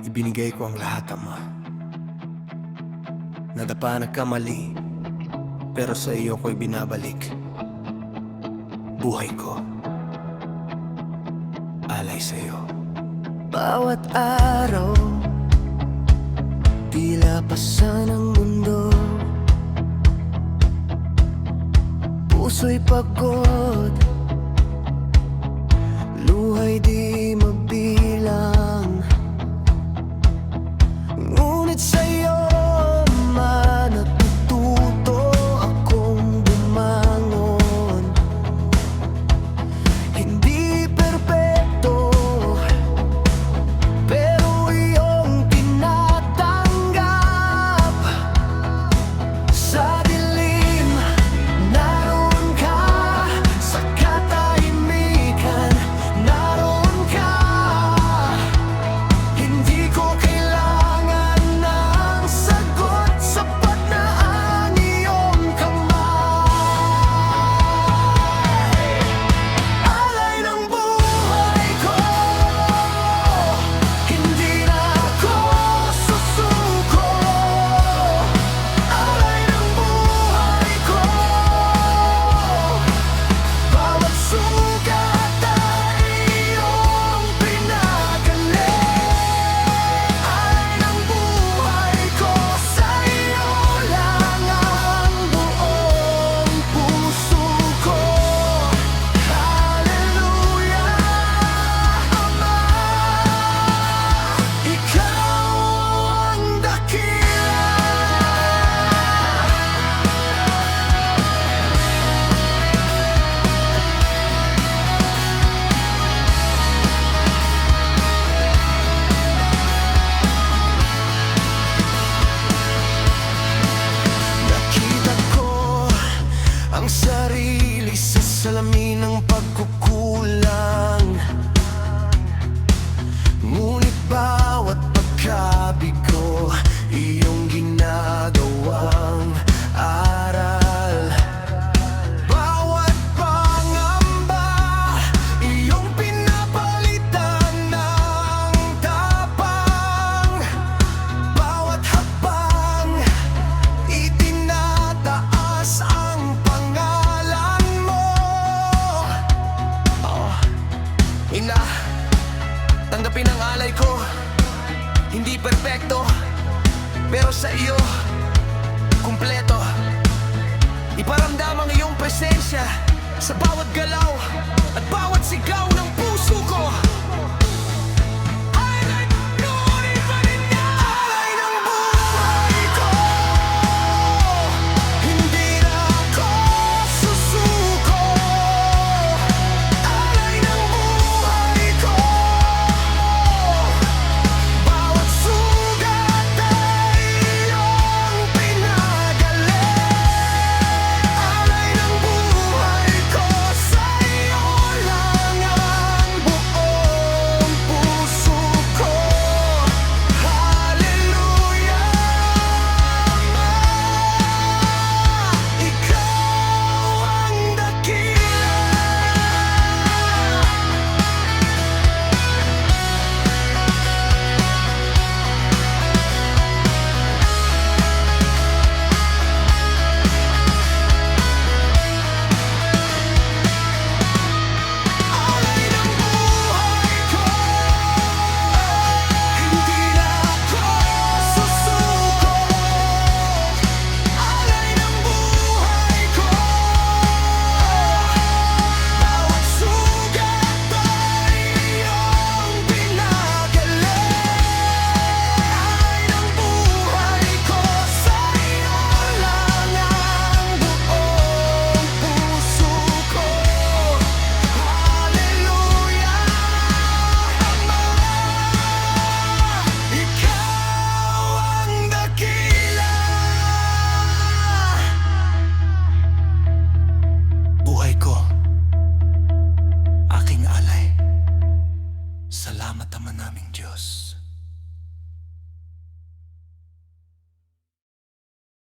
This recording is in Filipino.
Ibinigay ko ang lahat, Ama. Nadapa nagkamali, pero sa iyo ko'y binabalik buhay ko. Alay sa iyo. Bawat araw, tila pasan ang mundo. Puso'y pagod, luha'y di mabilang. Ngunit sa'yo, Ama, natututo akong bumangon. Hindi perpekto, pero iyong tinatanggap. Sa dilim, naroon ka. Sa katahimikan, naroon ka. Hindi ko kailangan ng sagot, sapat na ang iyong kamay. Alay ng buhay ko, hindi na ako susuko. Alay ng buhay ko, bawat sugat ay iyong pinagaling. Alay ng buhay ko, sa iyo lang ang buong puso ko. Hallelujah, Ama, ikaw ang dakila. Nakita ko ang sarili sa salamin ng pagkukulang. Ngunit bawat pagkabigo, iyong ginagawang aral. Bawat pangamba, iyong pinapalitan ng tapang. Bawat hakbang, itinataas ang pangalan mo. Ina, tanggapin ang alay ko. Hindi perpekto, pero sa iyo, kumpleto. Iparamdam ang iyong presensya sa bawat galaw.